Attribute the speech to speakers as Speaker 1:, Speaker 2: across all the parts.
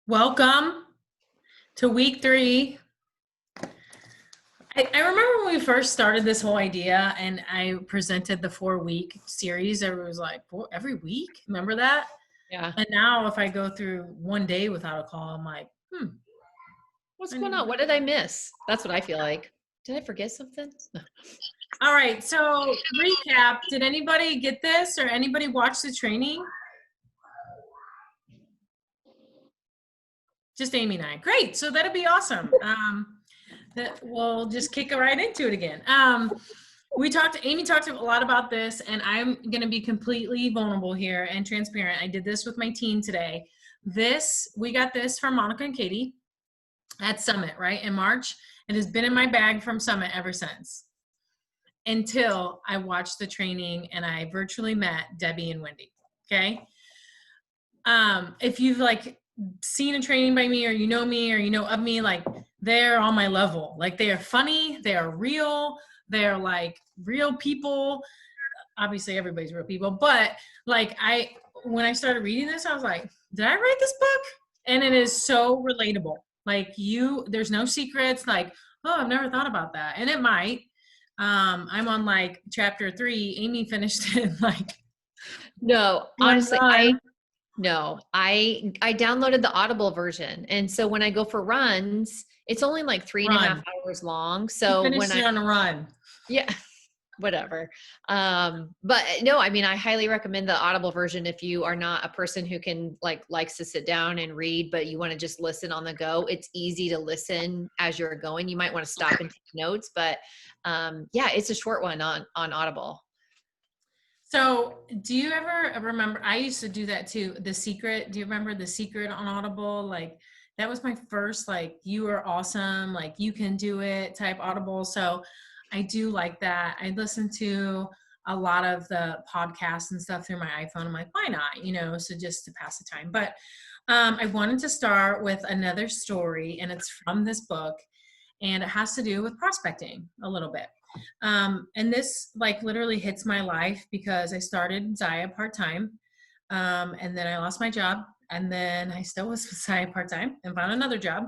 Speaker 1: Welcome to week 3. I remember when we first started this whole idea and I presented the 4-week series, everyone was like, every week? Remember that?
Speaker 2: Yeah.
Speaker 1: And now if I go through one day without a call, I'm like,
Speaker 2: What's
Speaker 1: I
Speaker 2: going
Speaker 1: need.
Speaker 2: on? What did I miss? That's what I feel like. Did I forget something?
Speaker 1: All right, so recap. Did anybody get this or anybody watch the training? Just Amy and I. Great. So that'd be awesome. We'll just kick right into it again. Amy talked a lot about this, and I'm going to be completely vulnerable here and transparent. I did this with my team today. We got this from Monica and Katie at Summit, right, in March. It has been in my bag from Summit ever since, until I watched the training and I virtually met Debbie and Wendy. Okay. If you've seen a training by me, or you know me, or you know of me, like, they're on my level. Like, they are funny, they are real, they're like real people. Obviously everybody's real people, but when I started reading this, I was like, did I write this book? And it is so relatable. There's no secrets, like, oh, I've never thought about that. And it might. I'm on chapter 3. Amy finished it
Speaker 2: No,
Speaker 1: one
Speaker 2: honestly,
Speaker 1: run.
Speaker 2: I downloaded the Audible version. And so when I go for runs, it's only like 3.5
Speaker 1: Run.
Speaker 2: hours long.
Speaker 1: You
Speaker 2: So
Speaker 1: finished it on a run.
Speaker 2: yeah, whatever. But no, I mean, I highly recommend the Audible version if you are not a person who likes to sit down and read, but you want to just listen on the go. It's easy to listen as you're going. You might want to stop and take notes, but yeah, it's a short one on Audible.
Speaker 1: So do you ever remember, I used to do that too, The Secret. Do you remember The Secret on Audible? That was my first, you are awesome, you can do it type Audible. So I do like that. I listen to a lot of the podcasts and stuff through my iPhone. I'm like, why not? So just to pass the time. But I wanted to start with another story, and it's from this book, and it has to do with prospecting a little bit. And this literally hits my life because I started Zaya part-time, and then I lost my job, and then I still was with Zaya part-time and found another job.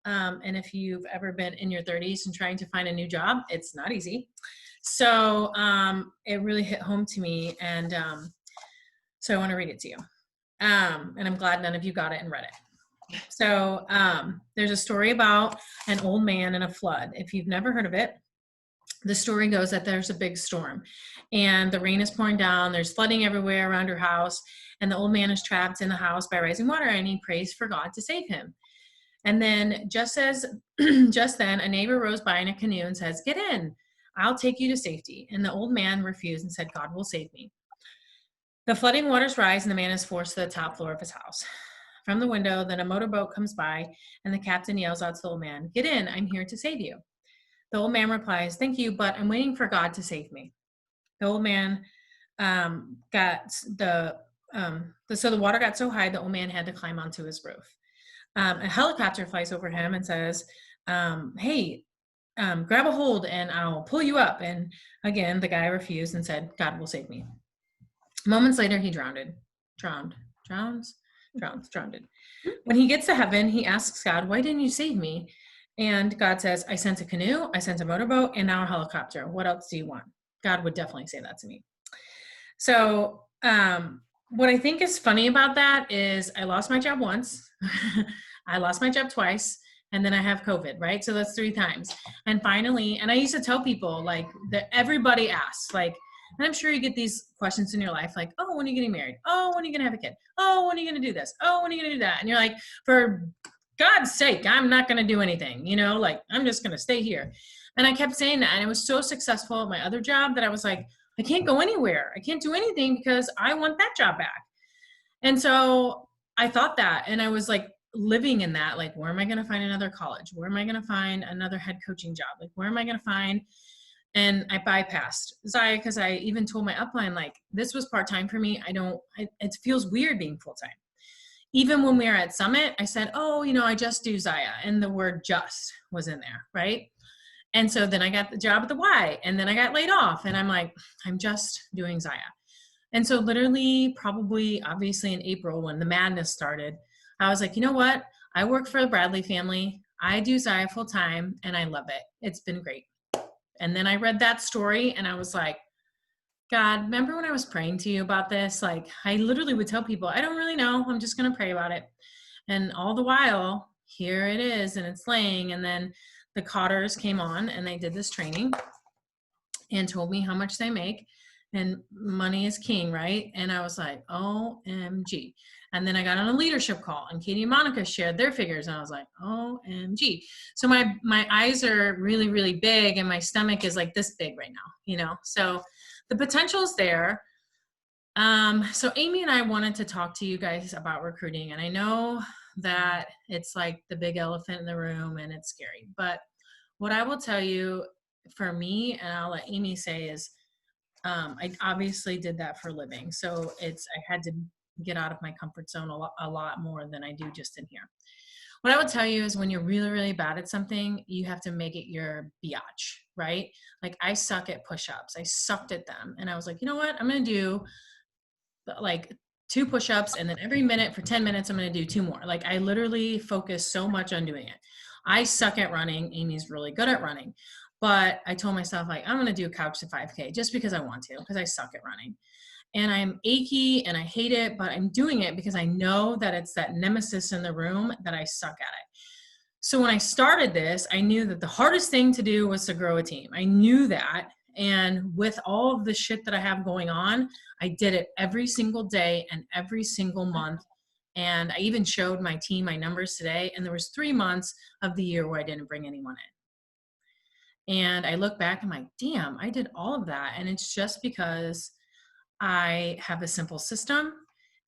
Speaker 1: And if you've ever been in your 30s and trying to find a new job, it's not easy. So it really hit home to me, and so I want to read it to you. And I'm glad none of you got it and read it. So there's a story about an old man and a flood. If you've never heard of it, the story goes that there's a big storm and the rain is pouring down. There's flooding everywhere around her house. And the old man is trapped in the house by rising water, and he prays for God to save him. And then just then, a neighbor rows by in a canoe and says, "Get in, I'll take you to safety." And the old man refused and said, "God will save me." The flooding waters rise and the man is forced to the top floor of his house. From the window, then a motorboat comes by and the captain yells out to the old man, "Get in, I'm here to save you." The old man replies, "Thank you, but I'm waiting for God to save me." The old man so the water got so high, the old man had to climb onto his roof. A helicopter flies over him and says, "Hey, grab a hold and I'll pull you up." And again, the guy refused and said, "God will save me." Moments later, he drowned. When he gets to heaven, he asks God, "Why didn't you save me?" And God says, "I sent a canoe, I sent a motorboat, and now a helicopter. What else do you want?" God would definitely say that to me. So what I think is funny about that is I lost my job once, I lost my job twice, and then I have COVID, right? So that's 3 times. And finally, and I used to tell people that everybody asks, and I'm sure you get these questions in your life, "Oh, when are you getting married? Oh, when are you going to have a kid? Oh, when are you going to do this? Oh, when are you going to do that?" And you're like, for God's sake, I'm not going to do anything, I'm just going to stay here. And I kept saying that. And it was so successful at my other job that I was like, I can't go anywhere. I can't do anything because I want that job back. And so I thought that, and I was living in that, where am I going to find another college? Where am I going to find another head coaching job? Where am I going to find? And I bypassed Zaya because I even told my upline, this was part-time for me. It feels weird being full-time. Even when we were at Summit, I said, "Oh, I just do Zaya." And the word "just" was in there, right? And so then I got the job at the Y, and then I got laid off. And I'm like, I'm just doing Zaya. And so literally, probably, obviously in April when the madness started, I was like, you know what? I work for the Bradley family. I do Zaya full time and I love it. It's been great. And then I read that story and I was like, God, remember when I was praying to you about this? Like, I literally would tell people, I don't really know. I'm just going to pray about it. And all the while, here it is, and it's laying. And then the Cotters came on and they did this training and told me how much they make. And money is king, right? And I was like, OMG. And then I got on a leadership call and Katie and Monica shared their figures. And I was like, OMG. So my eyes are really, really big and my stomach is like this big right now, you know? So the potential is there. So Amy and I wanted to talk to you guys about recruiting. And I know that it's like the big elephant in the room and it's scary. But what I will tell you for me, and I'll let Amy say, is I obviously did that for a living. So I had to get out of my comfort zone a lot more than I do just in here. What I would tell you is when you're really, really bad at something, you have to make it your biatch, right? Like I suck at push-ups. I sucked at them. And I was like, you know what? I'm going to do like 2 push-ups and then every minute for 10 minutes, I'm going to do 2 more. Like I literally focus so much on doing it. I suck at running. Amy's really good at running. But I told myself like, I'm going to do a couch to 5K just because I want to, because I suck at running. And I'm achy and I hate it, but I'm doing it because I know that it's that nemesis in the room that I suck at it. So when I started this, I knew that the hardest thing to do was to grow a team. I knew that. And with all of the shit that I have going on, I did it every single day and every single month. And I even showed my team my numbers today. And there was 3 months of the year where I didn't bring anyone in. And I look back and I'm like, damn, I did all of that. And it's just because I have a simple system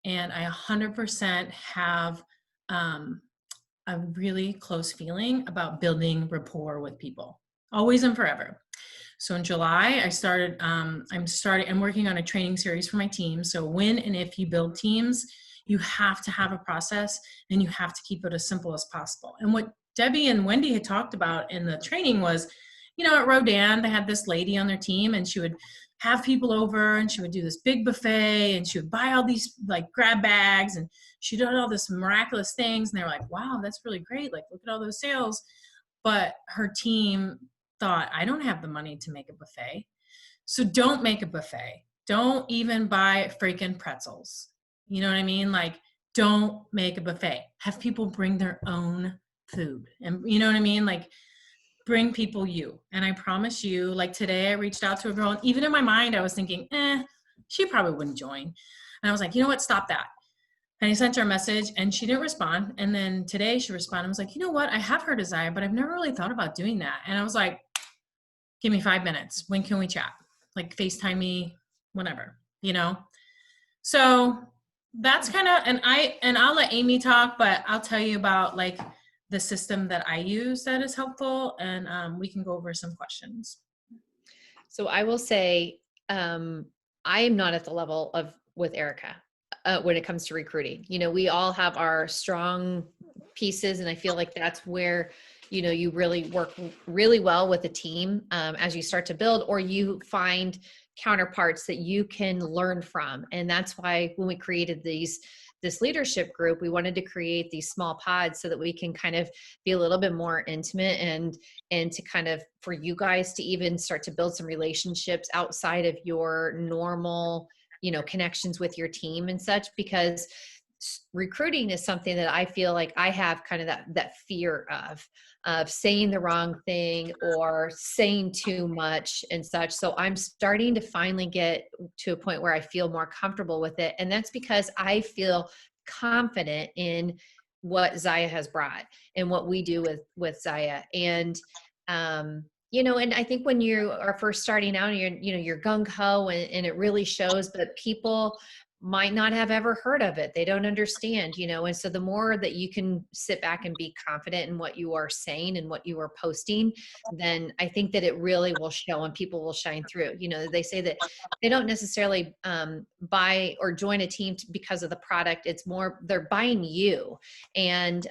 Speaker 1: and I 100% have a really close feeling about building rapport with people, always and forever. So in July, I'm working on a training series for my team. So when and if you build teams, you have to have a process and you have to keep it as simple as possible. And what Debbie and Wendy had talked about in the training was, you know, at Rodan, they had this lady on their team and she would have people over and she would do this big buffet and she would buy all these like grab bags and she did all this miraculous things. And they were like, wow, that's really great. Like, look at all those sales. But her team thought, I don't have the money to make a buffet. So don't make a buffet. Don't even buy freaking pretzels. You know what I mean? Like, don't make a buffet. Have people bring their own food. And you know what I mean? Like, bring people you. And I promise you, like today I reached out to a girl and even in my mind, I was thinking, she probably wouldn't join. And I was like, you know what? Stop that. And I sent her a message and she didn't respond. And then today she responded. I was like, you know what? I have her desire, but I've never really thought about doing that. And I was like, give me 5 minutes. When can we chat? Like FaceTime me, whenever, you know? So that's kind of, and I'll let Amy talk, but I'll tell you about like the system that I use that is helpful. And we can go over some questions.
Speaker 2: So I will say, I am not at the level of with Erica when it comes to recruiting. You know, we all have our strong pieces, and I feel like that's where, you know, you really work really well with a team as you start to build, or you find counterparts that you can learn from. And that's why when we created this leadership group, we wanted to create these small pods so that we can kind of be a little bit more intimate and to kind of for you guys to even start to build some relationships outside of your normal, you know, connections with your team and such, because recruiting is something that I feel like I have kind of that fear of saying the wrong thing or saying too much and such. So I'm starting to finally get to a point where I feel more comfortable with it. And that's because I feel confident in what Zaya has brought and what we do with Zaya. And, you know, and I think when you are first starting out, you're gung ho and it really shows, but people might not have ever heard of it. They don't understand, you know, and so the more that you can sit back and be confident in what you are saying and what you are posting, then I think that it really will show and people will shine through. You know, they say that they don't necessarily buy or join a team because of the product. It's more they're buying you. And,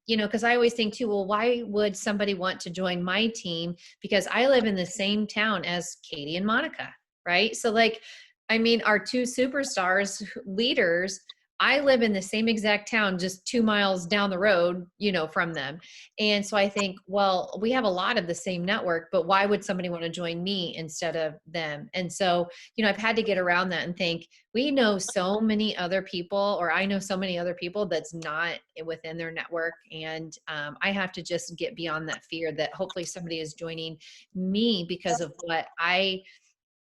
Speaker 2: you know, because I always think too, well, why would somebody want to join my team? Because I live in the same town as Katie and Monica, right? So like, I mean, our two superstars leaders I live in the same exact town, just 2 miles down the road, from them. And so I think, well, we have a lot of the same network, but why would somebody want to join me instead of them? And so, I've had to get around that and think we know so many other people, or I know so many other people that's not within their network. And I have to just get beyond that fear that hopefully somebody is joining me because of what I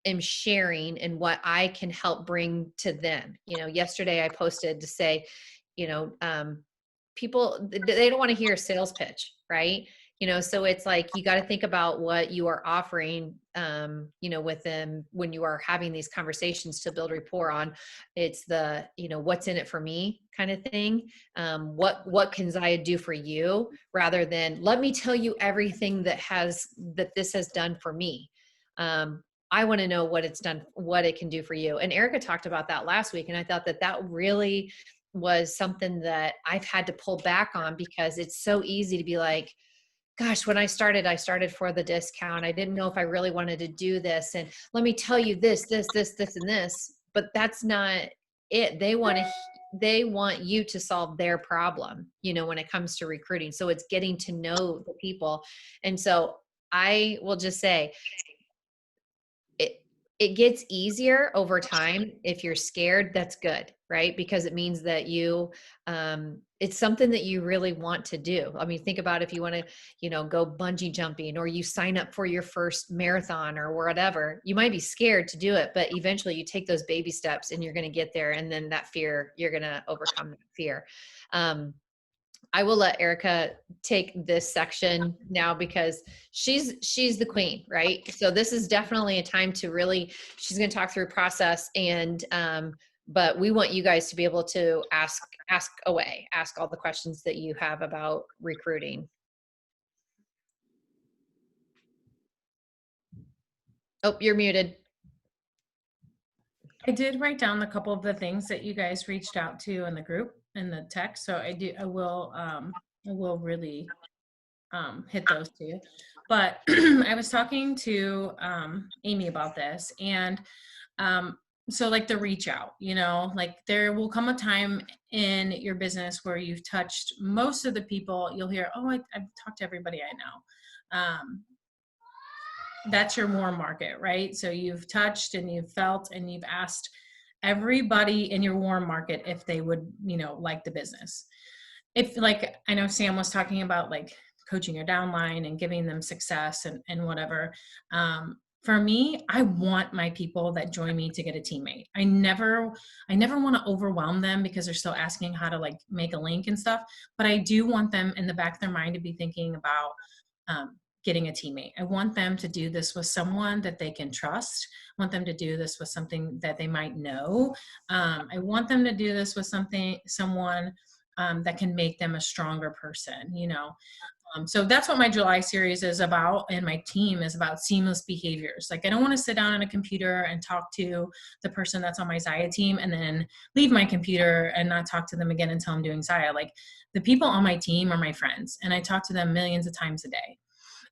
Speaker 2: am sharing and what I can help bring to them. Yesterday I posted to say, people, they don't want to hear a sales pitch, right? So it's like, you got to think about what you are offering, with them when you are having these conversations to build rapport on. It's the, what's in it for me kind of thing. What can Zaya do for you, rather than let me tell you everything that this has done for me. I want to know what it's done, what it can do for you. And Erica talked about that last week. And I thought that really was something that I've had to pull back on, because it's so easy to be like, gosh, when I started for the discount. I didn't know if I really wanted to do this. And let me tell you this, and this, but that's not it. They want you to solve their problem, when it comes to recruiting. So it's getting to know the people. And so I will just say, it it gets easier over time. If you're scared, that's good, right? Because it means that it's something that you really want to do. I mean, think about if you want to, go bungee jumping, or you sign up for your first marathon or whatever. You might be scared to do it, but eventually you take those baby steps and you're going to get there. And then that fear, you're going to overcome that fear. I will let Erica take this section now, because she's the queen, right? So this is definitely a time to really, she's going to talk through process, and but we want you guys to be able to ask away, ask all the questions that you have about recruiting. Oh, you're muted.
Speaker 1: I did write down a couple of the things that you guys reached out to in the group, in the text. So I will really hit those too. But I was talking to Amy about this, and so like the reach out, like there will come a time in your business where you've touched most of the people. You'll hear, oh, I've talked to everybody I know. That's your warm market, right? So you've touched and you've felt and you've asked everybody in your warm market if they would, like the business. If, like, I know Sam was talking about like coaching your downline and giving them success and whatever. For me, I want my people that join me to get a teammate. I never want to overwhelm them because they're still asking how to like make a link and stuff. But I do want them in the back of their mind to be thinking about getting a teammate. I want them to do this with someone that they can trust. I want them to do this with something that they might know. I want them to do this with someone that can make them a stronger person, so that's what my July series is about, and my team is about seamless behaviors. Like, I don't want to sit down on a computer and talk to the person that's on my Zaya team and then leave my computer and not talk to them again until I'm doing Zaya. Like, the people on my team are my friends, and I talk to them millions of times a day.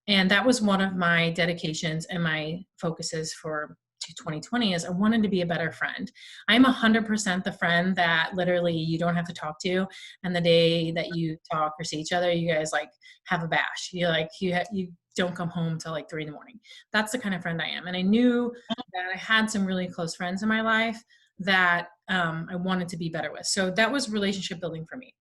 Speaker 1: And that was one of my dedications and my focuses for 2020 is I wanted to be a better friend. I'm 100% the friend that literally you don't have to talk to. And the day that you talk or see each other, you guys like have a bash. You're like, you don't come home till like 3 a.m. That's the kind of friend I am. And I knew that I had some really close friends in my life that I wanted to be better with. So that was relationship building for me.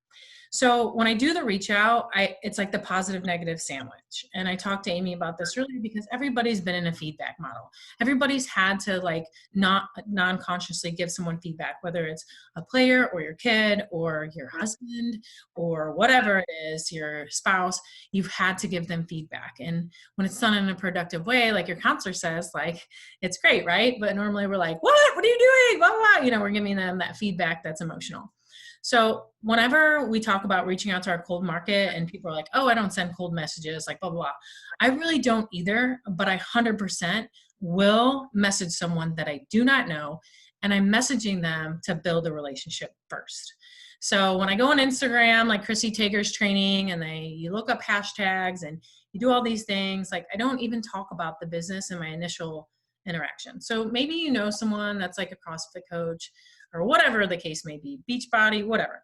Speaker 1: So when I do the reach out, it's like the positive negative sandwich. And I talked to Amy about this earlier because everybody's been in a feedback model. Everybody's had to like not non-consciously give someone feedback, whether it's a player or your kid or your husband or whatever it is, your spouse, you've had to give them feedback. And when it's done in a productive way, like your counselor says, like, it's great, right? But normally we're like, what are you doing? Blah, blah, blah. We're giving them that feedback that's emotional. So whenever we talk about reaching out to our cold market and people are like, oh, I don't send cold messages, like blah, blah, blah. I really don't either, but I 100% will message someone that I do not know. And I'm messaging them to build a relationship first. So when I go on Instagram, like Chrissy Tager's training, and you look up hashtags and you do all these things, like I don't even talk about the business in my initial interaction. So maybe someone that's like a CrossFit coach, or whatever the case may be, Beachbody, whatever.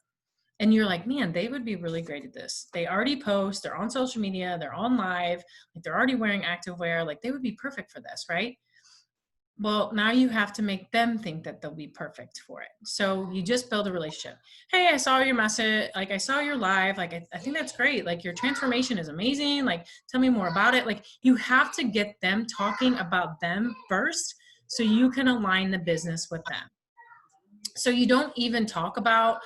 Speaker 1: And you're like, man, they would be really great at this. They already post, they're on social media, they're on live, like they're already wearing activewear, like they would be perfect for this, right? Well, now you have to make them think that they'll be perfect for it. So you just build a relationship. Hey, I saw your message. Like, I saw your live. Like, I think that's great. Like, your transformation is amazing. Like, tell me more about it. Like, you have to get them talking about them first so you can align the business with them. So you don't even talk about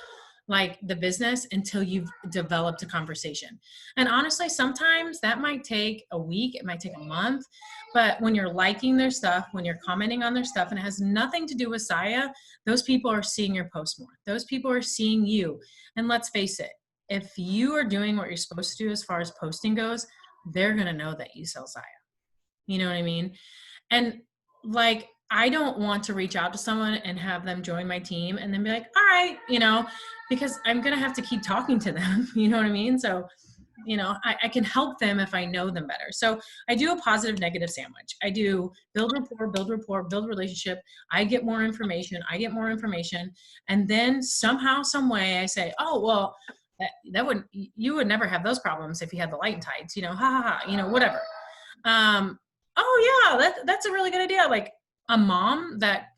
Speaker 1: like the business until you've developed a conversation. And honestly, sometimes that might take a week, it might take a month, but when you're liking their stuff, when you're commenting on their stuff, and it has nothing to do with Saya, those people are seeing your post more. Those people are seeing you. And let's face it, if you are doing what you're supposed to do as far as posting goes, they're going to know that you sell Saya. You know what I mean? And like, I don't want to reach out to someone and have them join my team and then be like, all right, because I'm going to have to keep talking to them. You know what I mean? So, I can help them if I know them better. So I do a positive negative sandwich. I do build rapport, build relationship. I get more information. And then somehow, some way I say, oh, well, you would never have those problems if you had the light and tights, ha ha ha, whatever. Oh yeah, that's a really good idea. Like a mom that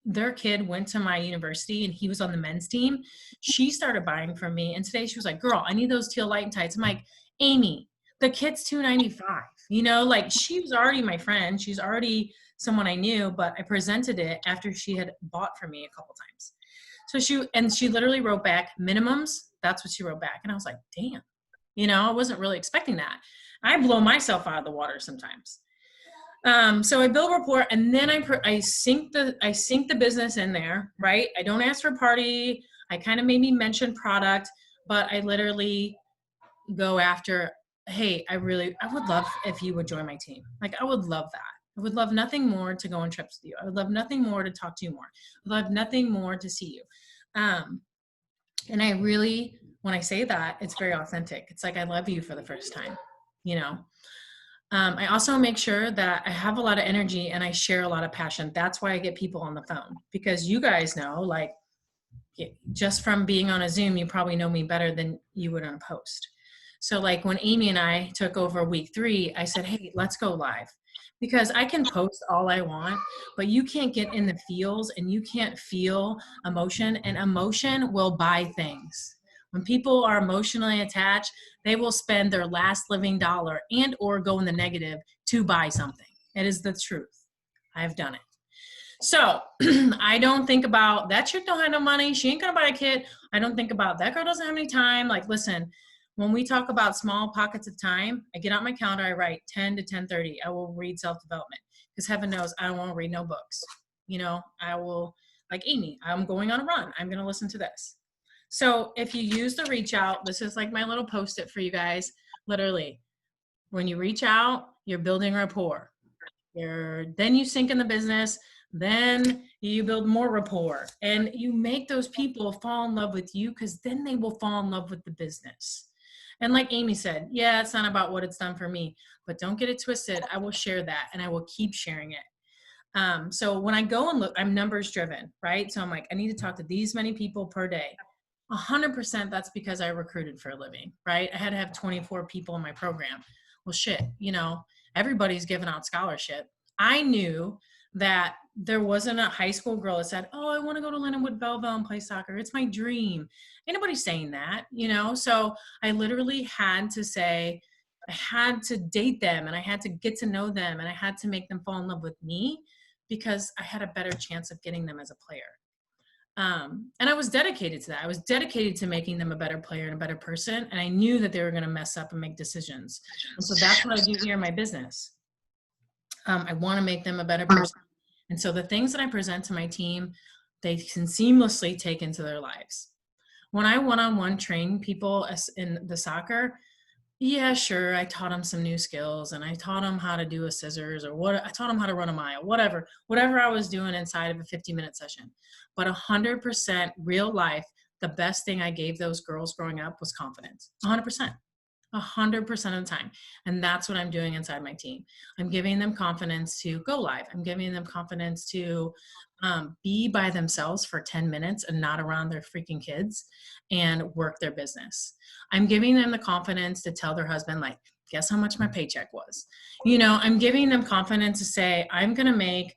Speaker 1: their kid went to my university and he was on the men's team, she started buying from me. And today she was like, girl, I need those teal light and tights. I'm like, Amy, the kid's $295, like she was already my friend. She's already someone I knew, but I presented it after she had bought from me a couple times. So she literally wrote back minimums. That's what she wrote back. And I was like, damn, I wasn't really expecting that. I blow myself out of the water sometimes. So I build rapport, and then I sync the business in there, right? I don't ask for party. I kind of maybe mention product, but I literally go after, hey, I would love if you would join my team. Like, I would love that. I would love nothing more to go on trips with you. I would love nothing more to talk to you more. I would love nothing more to see you. And I really, when I say that, it's very authentic. It's like, I love you for the first time, I also make sure that I have a lot of energy and I share a lot of passion. That's why I get people on the phone, because you guys know, like, just from being on a Zoom, you probably know me better than you would on a post. So like when Amy and I took over week 3, I said, hey, let's go live, because I can post all I want, but you can't get in the feels and you can't feel emotion, and emotion will buy things. When people are emotionally attached, they will spend their last living dollar and or go in the negative to buy something. It is the truth. I've done it. So I don't think about that chick don't have no money. She ain't gonna buy a kit. I don't think about that girl doesn't have any time. Like, listen, when we talk about small pockets of time, I get out my calendar, I write 10 to 10:30. I will read self-development, because heaven knows I don't want to read no books. I will, like Amy, I'm going on a run. I'm going to listen to this. So if you use the reach out, this is like my little post-it for you guys. Literally, when you reach out, you're building rapport. Then you sink in the business. Then you build more rapport, and you make those people fall in love with you, because then they will fall in love with the business. And like Amy said, yeah, it's not about what it's done for me, but don't get it twisted. I will share that, and I will keep sharing it. So when I go and look, I'm numbers driven, right? So I'm like, I need to talk to these many people per day. 100% that's because I recruited for a living, right? I had to have 24 people in my program. Well, shit, everybody's giving out scholarship. I knew that there wasn't a high school girl that said, oh, I want to go to Lindenwood Belleville and play soccer. It's my dream. Ain't nobody saying that, So I literally had to say, I had to date them, and I had to get to know them, and I had to make them fall in love with me, because I had a better chance of getting them as a player. And I was dedicated to that. I was dedicated to making them a better player and a better person. And I knew that they were going to mess up and make decisions. And so that's what I do here in my business. I want to make them a better person. And so the things that I present to my team, they can seamlessly take into their lives. When I one-on-one train people in the soccer, yeah, sure, I taught them some new skills, and I taught them how to do a scissors, or I taught them how to run a mile, whatever I was doing inside of a 50-minute session. But 100% real life, the best thing I gave those girls growing up was confidence. 100%. 100% of the time. And that's what I'm doing inside my team. I'm giving them confidence to go live. I'm giving them confidence to be by themselves for 10 minutes and not around their freaking kids and work their business. I'm giving them the confidence to tell their husband, like, guess how much my paycheck was? I'm giving them confidence to say, I'm going to make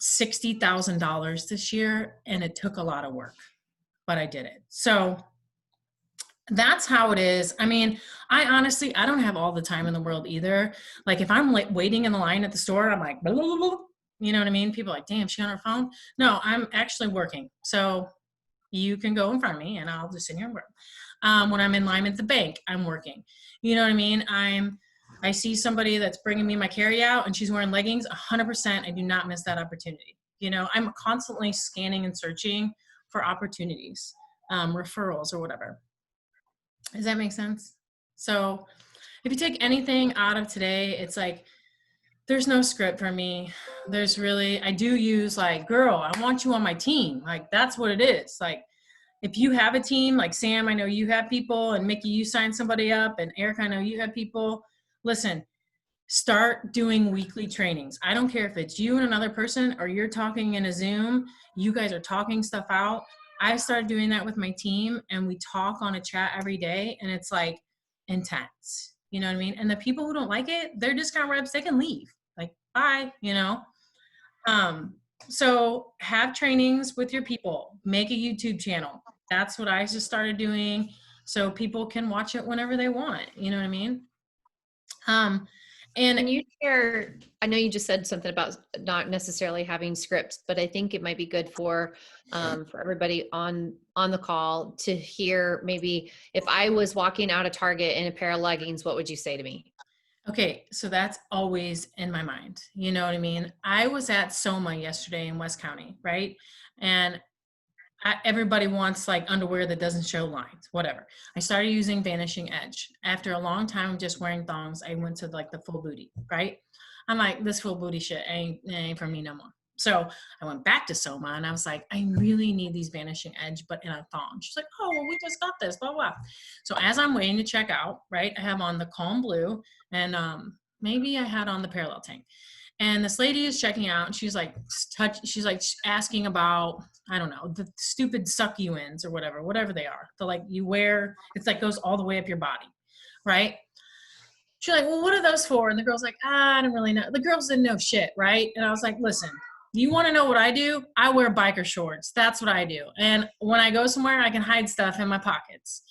Speaker 1: $60,000 this year. And it took a lot of work, but I did it. So that's how it is. I mean, I don't have all the time in the world either. Like if I'm like waiting in the line at the store, I'm like, blah, blah, blah, blah. You know what I mean? People are like, damn, she on her phone. No, I'm actually working. So you can go in front of me and I'll just sit here and work. When I'm in line at the bank, I'm working. You know what I mean? I see somebody that's bringing me my carry out and she's wearing leggings, 100%. I do not miss that opportunity. I'm constantly scanning and searching for opportunities, referrals or whatever. Does that make sense? So if you take anything out of today, it's like, there's no script for me. I do use like, girl, I want you on my team. Like, that's what it is. Like, if you have a team, like Sam, I know you have people, and Mickey, you signed somebody up, and Eric, I know you have people. Listen, start doing weekly trainings. I don't care if it's you and another person or you're talking in a Zoom, you guys are talking stuff out. I started doing that with my team and we talk on a chat every day and it's like intense. You know what I mean? And the people who don't like it, they're discount reps, they can leave. Like, bye. Um, so have trainings with your people, make a YouTube channel. That's what I just started doing so people can watch it whenever they want. You know what I mean? And
Speaker 2: Can you share, I know you just said something about not necessarily having scripts, but I think it might be good for everybody on the call to hear, maybe if I was walking out of Target in a pair of leggings, what would you say to me?
Speaker 1: okay, so that's always in my mind. You know what I mean? I was at Soma yesterday in West County, right? And everybody wants like underwear that doesn't show lines, whatever. I started using Vanishing Edge. After a long time of just wearing thongs, I went to like the full booty, right? I'm like, this full booty shit ain't for me no more. So I went back to Soma and I was like, I really need these Vanishing Edge, but in a thong. She's like, oh, well, we just got this, blah, blah. So as I'm waiting to check out, right, I have on the calm blue and maybe I had on the parallel tank. And this lady is checking out and she's like asking about, I don't know, the stupid suck you ins or whatever they are. The like you wear, it's like goes all the way up your body, right? She's like, well, what are those for? And the girl's like, I don't really know. The girls didn't know shit, right? And I was like, listen, you want to know what I do? I wear biker shorts. That's what I do. And when I go somewhere, I can hide stuff in my pockets.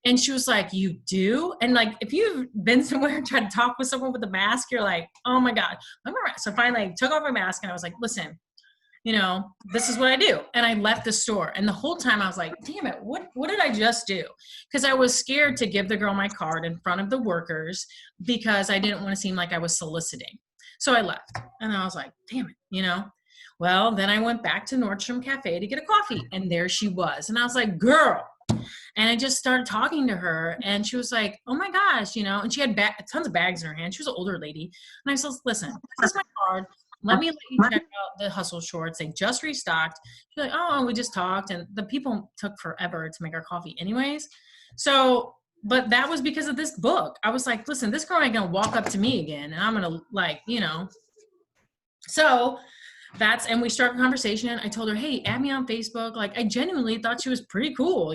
Speaker 1: And she was like, you do? And like, if you've been somewhere and tried to talk with someone with a mask, you're like, oh my God. So finally I took off my mask and I was like, listen, this is what I do. And I left the store. And the whole time I was like, damn it, what did I just do? Because I was scared to give the girl my card in front of the workers because I didn't want to seem like I was soliciting. So I left and I was like, damn it. Well, then I went back to Nordstrom Cafe to get a coffee and there she was. And I was like, girl. And I just started talking to her and she was like, oh my gosh, and she had tons of bags in her hand. She was an older lady. And I said, listen, this is my card. Let me let you check out the hustle shorts. They just restocked. She's like, oh, we just talked. And the people took forever to make our coffee anyways. So, but that was because of this book. I was like, listen, this girl ain't going to walk up to me again. And I'm going to so and we started a conversation. I told her, hey, add me on Facebook. Like, I genuinely thought she was pretty cool,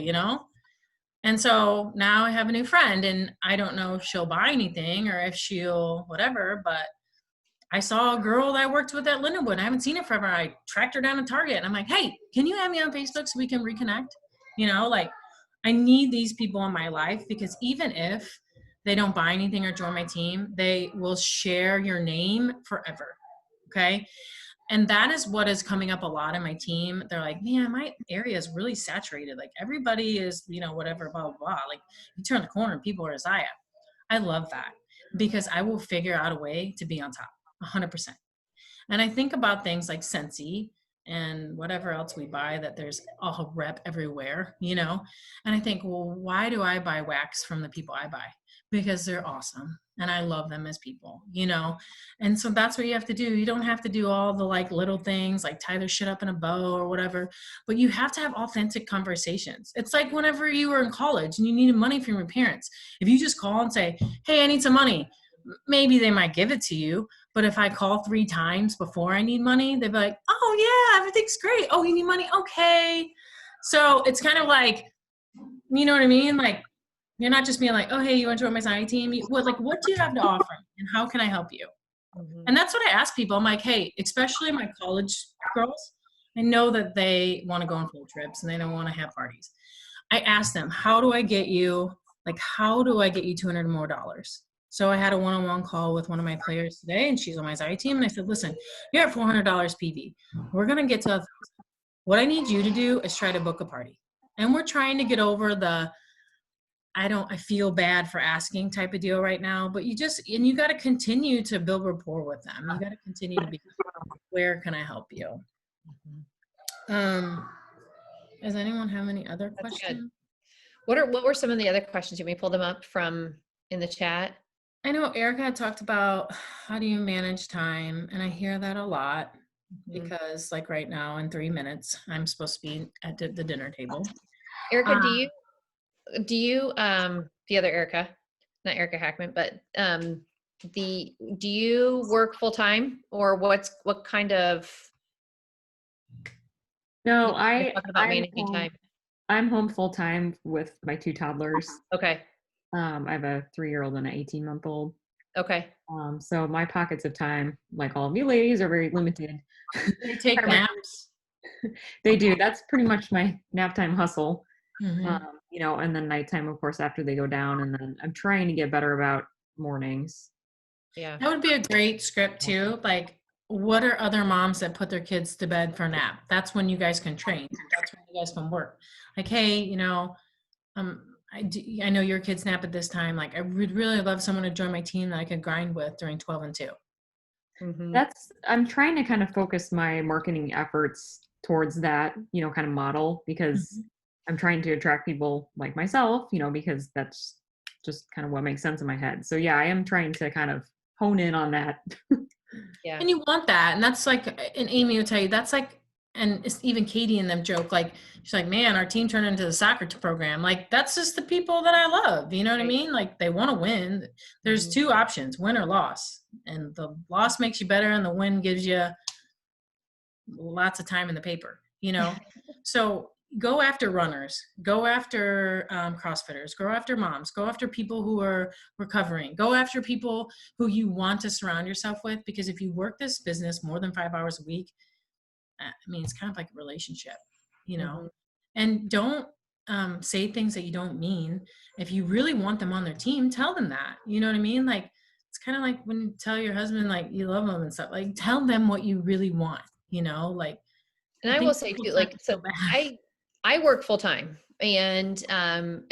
Speaker 1: And so now I have a new friend and I don't know if she'll buy anything or if she'll whatever, but I saw a girl that I worked with at Lindenwood. I haven't seen her forever. I tracked her down at Target and I'm like, hey, can you add me on Facebook so we can reconnect? I need these people in my life because even if they don't buy anything or join my team, they will share your name forever. Okay. And that is what is coming up a lot in my team. They're like, man, my area is really saturated. Like everybody is, whatever, blah, blah, blah. Like you turn the corner and people are Isaiah. I love that because I will figure out a way to be on top 100%. And I think about things like Scentsy. and whatever else we buy, that there's a rep everywhere, you know? And I think, well, why do I buy wax from the people I buy? Because they're awesome and I love them as people, you know? And so that's what you have to do. You don't have to do all the like little things like tie their shit up in a bow or whatever, but you have to have authentic conversations. It's like whenever you were in college and you needed money from your parents. If you just call and say, hey, I need some money, maybe they might give it to you. But if I call 3 times before I need money, they'd be like, oh yeah, everything's great. Oh, you need money? Okay. So it's kind of like, you know what I mean? Like, you're not just being like, oh, hey, you want to join my signing team? What do you have to offer and how can I help you?
Speaker 2: Mhm.
Speaker 1: And that's what I ask people. I'm like, hey, especially my college girls, I know that they want to go on field trips and they don't want to have parties. I asked them, how do I get you $200 more? So I had a one-on-one call with one of my players today, and she's on my side team. And I said, listen, you're at $400 PV. We're going to get to 1,000. What I need you to do is try to book a party. And we're trying to get over the, I feel bad for asking type of deal right now, but you got to continue to build rapport with them. You got to continue to be, where can I help you? Um, does anyone have any other
Speaker 2: That's good.
Speaker 1: questions?
Speaker 2: What were some of the other questions? You may pull them up from in the chat.
Speaker 1: I know Erica had talked about how do you manage time, and I hear that a lot
Speaker 2: Mhm.
Speaker 1: because, like right now, in 3 minutes, I'm supposed to be at the dinner table.
Speaker 2: Erica,
Speaker 1: Uh,
Speaker 2: the other Erica, not Erica Hackman, but do you work full time or what kind of,
Speaker 3: No,
Speaker 2: you're talking about managing time?
Speaker 3: I'm home full time with my 2 toddlers.
Speaker 2: Okay.
Speaker 3: I have a 3-year-old and an 18-month-old.
Speaker 2: Okay.
Speaker 3: So my pockets of time, like all of you ladies, are very limited.
Speaker 1: they take naps.
Speaker 3: They do. That's pretty much my nap time hustle.
Speaker 1: Mhm.
Speaker 3: And then nighttime, of course, after they go down. And then I'm trying to get better about mornings.
Speaker 2: Yeah.
Speaker 1: That would be a great script too. Like, what are other moms that put their kids to bed for a nap? That's when you guys can train. That's when you guys can work. Like, hey, I know your kids nap at this time. Like, I would really love someone to join my team that I could grind with during 12 and 2.
Speaker 2: Mm-hmm.
Speaker 3: I'm trying to kind of focus my marketing efforts towards that, kind of model, because
Speaker 1: Mhm.
Speaker 3: I'm trying to attract people like myself, because that's just kind of what makes sense in my head. So yeah, I am trying to kind of hone in on that.
Speaker 2: Yeah.
Speaker 1: And you want that. And that's like, and Amy will tell you, that's like, and it's even Katie and them joke, like, she's like, man, our team turned into the soccer program. Like, that's just the people that I love. You know what I
Speaker 2: Right.
Speaker 1: mean? Like, they want to win. There's
Speaker 2: Mhm.
Speaker 1: 2 options, win or loss. And the loss makes you better, and the win gives you lots of time in the paper, you know? So go after runners, go after CrossFitters, go after moms, go after people who are recovering, go after people who you want to surround yourself with. Because if you work this business more than 5 hours a week, I mean, it's kind of like a relationship, you know?
Speaker 2: Mhm.
Speaker 1: And don't say things that you don't mean. If you really want them on their team, tell them that, you know what I mean? Like, it's kind of like when you tell your husband, like, you love them and stuff, like, tell them what you really want, like,
Speaker 2: And
Speaker 1: I
Speaker 2: I will
Speaker 1: think
Speaker 2: say
Speaker 1: people
Speaker 2: too,
Speaker 1: tend
Speaker 2: like,
Speaker 1: to
Speaker 2: so
Speaker 1: feel bad.
Speaker 2: I work full time, and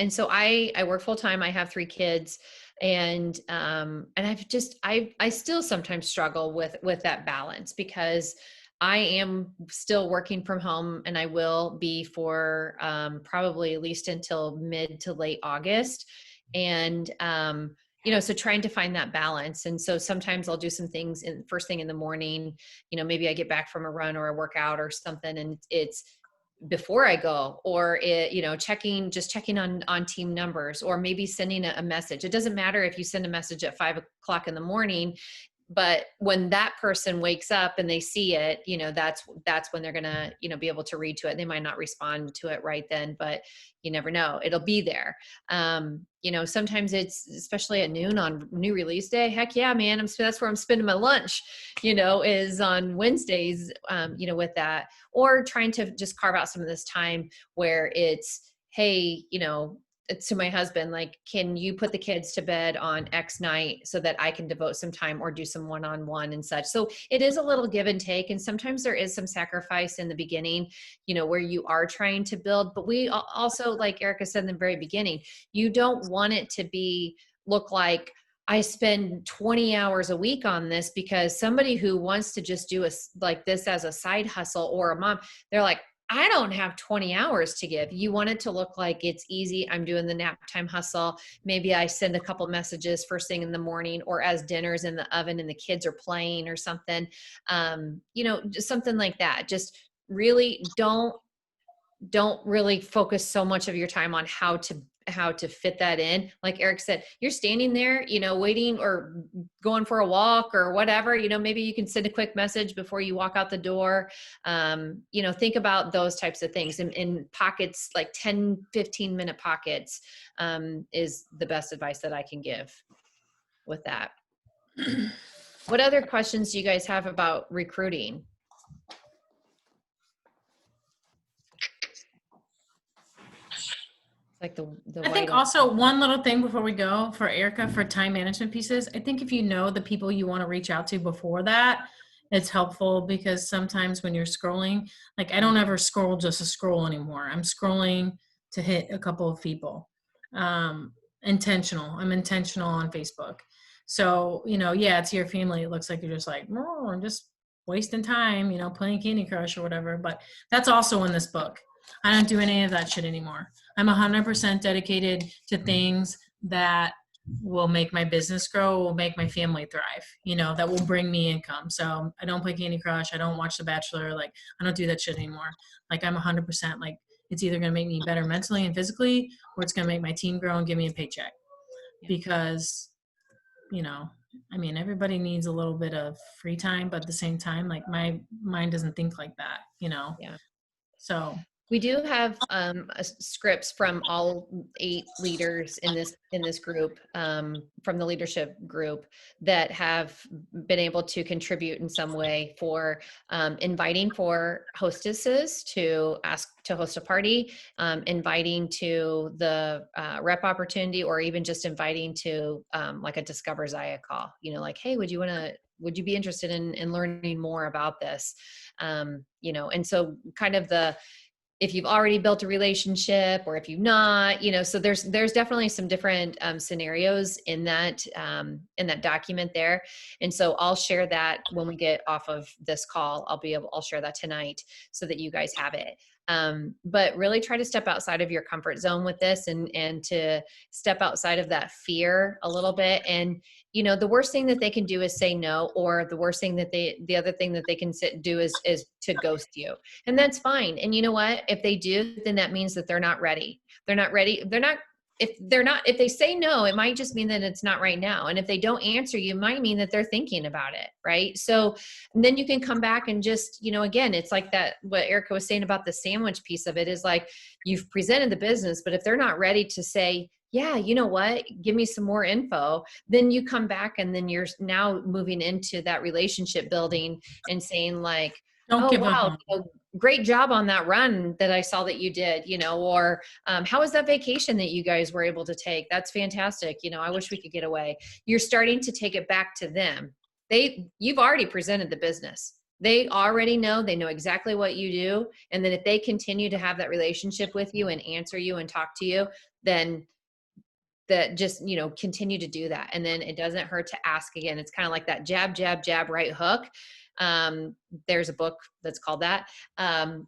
Speaker 2: so I work full time. I have 3 kids, and I still sometimes struggle with that balance, because I am still working from home, and I will be for probably at least until mid to late August. And so trying to find that balance. And so sometimes I'll do some things in first thing in the morning. Maybe I get back from a run or a workout or something, and it's before I go, or checking on team numbers, or maybe sending a message. It doesn't matter if you send a message at 5 o'clock in the morning, but when that person wakes up and they see it, that's when they're gonna, be able to read to it. They might not respond to it right then, but you never know, it'll be there. Sometimes it's, especially at noon on new release day, heck yeah, man, that's where I'm spending my lunch, is on Wednesdays, with that, or trying to just carve out some of this time where it's, hey, to my husband, like, can you put the kids to bed on X night so that I can devote some time or do some one-on-one and such. So it is a little give and take. And sometimes there is some sacrifice in the beginning, where you are trying to build, but we also, like Erica said in the very beginning, you don't want it to look like, I spend 20 hours a week on this, because somebody who wants to just do like this as a side hustle, or a mom, they're like, I don't have 20 hours to give. You want it to look like it's easy. I'm doing the nap time hustle. Maybe I send a couple messages first thing in the morning, or as dinner's in the oven and the kids are playing or something. Just something like that. Just really don't really focus so much of your time on how to fit that in. Like Eric said, you're standing there, waiting or going for a walk or whatever, maybe you can send a quick message before you walk out the door. Think about those types of things in pockets, like 10-15 minute pockets, is the best advice that I can give with that. What other questions do you guys have about recruiting? Like the
Speaker 1: I think also one little thing before we go for Erica for time management pieces. I think if you know the people you want to reach out to before that, it's helpful, because sometimes when you're scrolling, like I don't ever scroll just to scroll anymore. I'm scrolling to hit a couple of people. Intentional. I'm intentional on Facebook. So, yeah, it's your family. It looks like you're just like, oh, I'm just wasting time, playing Candy Crush or whatever. But that's also in this book. I don't do any of that shit anymore. I'm 100% dedicated to things that will make my business grow, will make my family thrive, that will bring me income. So I don't play Candy Crush. I don't watch The Bachelor. Like, I don't do that shit anymore. Like, I'm 100% like, it's either going to make me better mentally and physically, or it's going to make my team grow and give me a paycheck. Because, everybody needs a little bit of free time, but at the same time, like my mind doesn't think like that,
Speaker 2: Yeah.
Speaker 1: So
Speaker 2: we do have scripts from all 8 leaders in this group, from the leadership group, that have been able to contribute in some way for inviting for hostesses to ask to host a party, inviting to the rep opportunity, or even just inviting to like a Discover Zaya call. Like, hey, would you be interested in learning more about this? And so kind of if you've already built a relationship, or if you've not, so there's definitely some different scenarios in that document there. And so I'll share that when we get off of this call. I'll share that tonight so that you guys have it. But really try to step outside of your comfort zone with this, and to step outside of that fear a little bit. And the worst thing that they can do is say no, or the worst thing the other thing that they can do is to ghost you. And that's fine. And you know what? If they do, then that means that they're not ready. They're not ready. If they say no, it might just mean that it's not right now. And if they don't answer you, it might mean that they're thinking about it. Right. So then you can come back and just, again, it's like that, what Erica was saying about the sandwich piece of it is like, you've presented the business, but if they're not ready to say, yeah, you know what, give me some more info, then you come back, and then you're now moving into that relationship building and saying like,
Speaker 1: don't
Speaker 2: oh,
Speaker 1: give up
Speaker 2: wow,
Speaker 1: on
Speaker 2: great job on that run that I saw that you did, or how was that vacation that you guys were able to take? That's fantastic. I wish we could get away. You're starting to take it back to them. You've already presented the business. They already know, they know exactly what you do. And then if they continue to have that relationship with you and answer you and talk to you, then that just, continue to do that. And then it doesn't hurt to ask again. It's kind of like that jab, jab, jab, right hook. There's a book that's called that,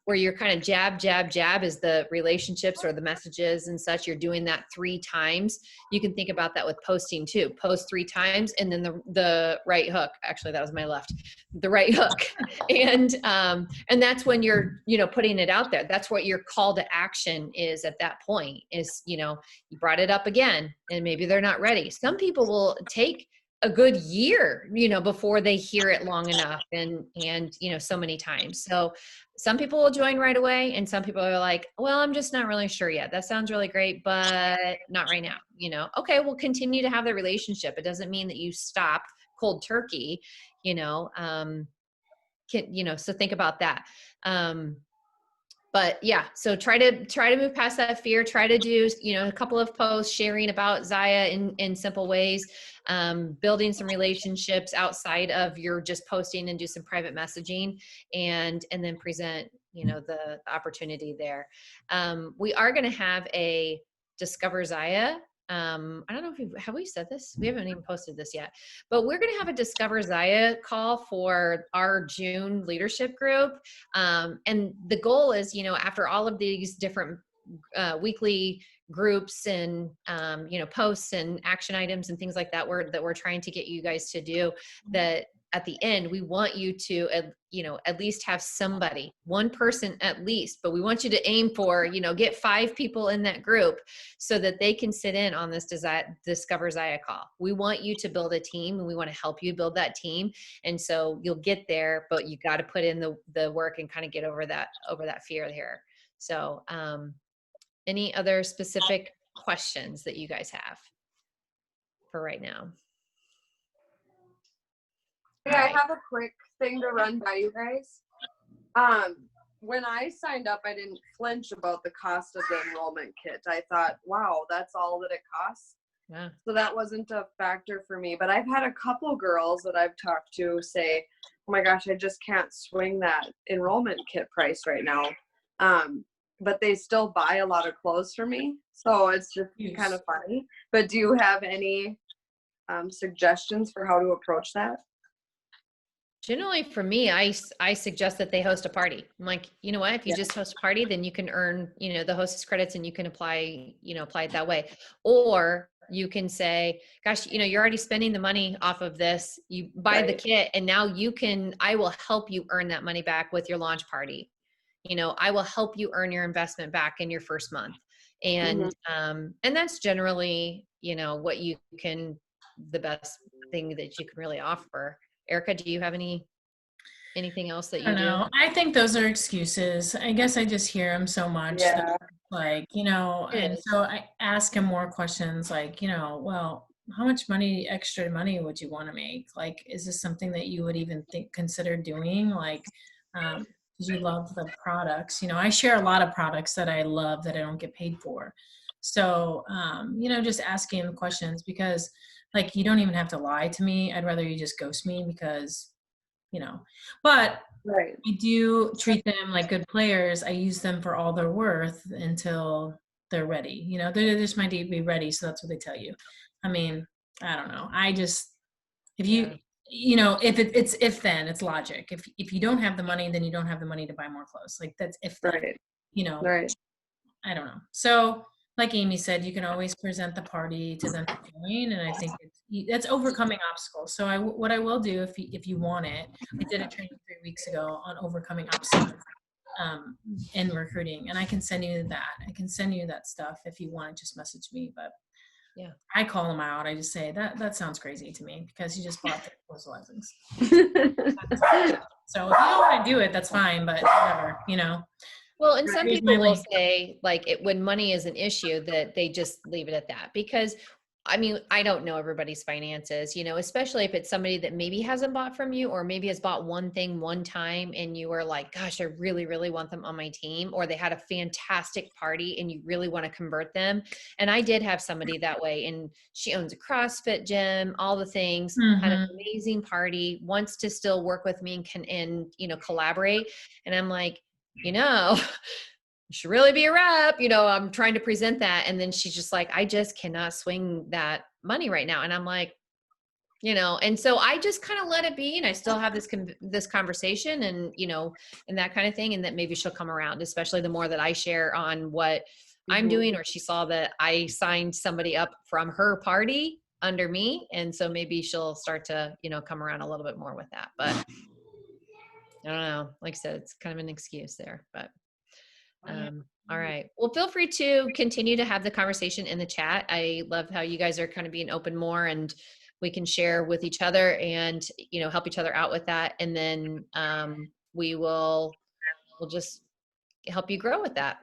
Speaker 2: where you're kind of jab, jab, jab is the relationships or the messages and such. You're doing that 3 times. You can think about that with posting too. Post 3 times, and then the right hook. Actually, that was my left. The right hook, and that's when you're putting it out there. That's what your call to action is at that point. Is you brought it up again, and maybe they're not ready. Some people will take a good year, before they hear it long enough, and so many times. So some people will join right away, and some people are like, well, I'm just not really sure yet. That sounds really great, but not right now. Okay, we'll continue to have the relationship. It doesn't mean that you stop cold turkey, so think about that. But yeah, so try to move past that fear, try to do, a couple of posts sharing about Zaya in simple ways, building some relationships outside of your just posting, and do some private messaging, and then present, the opportunity there. We are going to have a Discover Zaya I don't know if have we said this? We haven't even posted this yet, but we're going to have a Discover Zaya call for our June leadership group. And the goal is, after all of these different weekly groups and posts and action items and things like that we're trying to get you guys to do, that at the end we want you to at least have somebody, one person at least, but we want you to aim for get 5 people in that group so that they can sit in on this Discover Zaya call. We want you to build a team, and we want to help you build that team. And so you'll get there, but you got to put in the work and kind of get over that fear here. So any other specific questions that you guys have for right now?
Speaker 4: Yeah, I have a quick thing to run by you guys. When I signed up, I didn't flinch about the cost of the enrollment kit. I thought, wow, that's all that it costs.
Speaker 2: Yeah.
Speaker 4: So that wasn't a factor for me. But I've had a couple girls that I've talked to say, oh my gosh, I just can't swing that enrollment kit price right now. But they still buy a lot of clothes for me. So it's just kind of funny. But do you have any suggestions for how to approach that?
Speaker 2: Generally for me, I suggest that they host a party. I'm like, you know what, if you just host a party, then you can earn, the hostess credits, and you can apply it that way. Or you can say, gosh, you're already spending the money off of this. You buy the kit, and now I will help you earn that money back with your launch party. I will help you earn your investment back in your first month. And, and that's generally, what you can, the best thing that you can really offer. Erica, do you have anything else that you do?
Speaker 1: I think those are excuses. I guess I just hear them so much that, and so I ask him more questions like, well, how much extra money would you want to make? Like, is this something that you would even consider doing? Like, because you love the products. I share a lot of products that I love that I don't get paid for. So, just asking him questions, because like, you don't even have to lie to me. I'd rather you just ghost me, because, but I do treat them like good players. I use them for all they're worth until they're ready. They just might be ready. So that's what they tell you. I mean, I don't know. I just, if you, if then it's logic. If you don't have the money, then you don't have the money to buy more clothes. Like, that's if then, I don't know. So like Amy said, you can always present the party to them to join, and I think that's overcoming obstacles. So what I will do, if you want it, I did a training 3 weeks ago on overcoming obstacles in recruiting, and I can send you that. I can send you that stuff if you want to just message me. But
Speaker 2: yeah,
Speaker 1: I call them out. I just say that sounds crazy to me, because you just bought the proposal license. So if you don't want to do it, that's fine. But whatever,
Speaker 2: Well, and some people will say, like, when money is an issue, that they just leave it at that. Because, I mean, I don't know everybody's finances, especially if it's somebody that maybe hasn't bought from you, or maybe has bought one thing one time and you were like, gosh, I really, really want them on my team, or they had a fantastic party and you really want to convert them. And I did have somebody that way, and she owns a CrossFit gym, all the things, had an amazing party, wants to still work with me and collaborate. And I'm like, you should really be a rep, I'm trying to present that. And then she's just like, I just cannot swing that money right now. And I'm like, and so I just kind of let it be. And I still have this conversation and, and that kind of thing. And that maybe she'll come around, especially the more that I share on what I'm doing, or she saw that I signed somebody up from her party under me. And so maybe she'll start to, come around a little bit more with that. But I don't know. Like I said, it's kind of an excuse there, but all right. Well, feel free to continue to have the conversation in the chat. I love how you guys are kind of being open more, and we can share with each other and, help each other out with that. And then we'll just help you grow with that.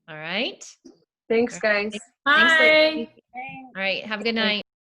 Speaker 2: All right.
Speaker 4: Thanks, guys.
Speaker 1: Bye.
Speaker 2: All right. Have a good night.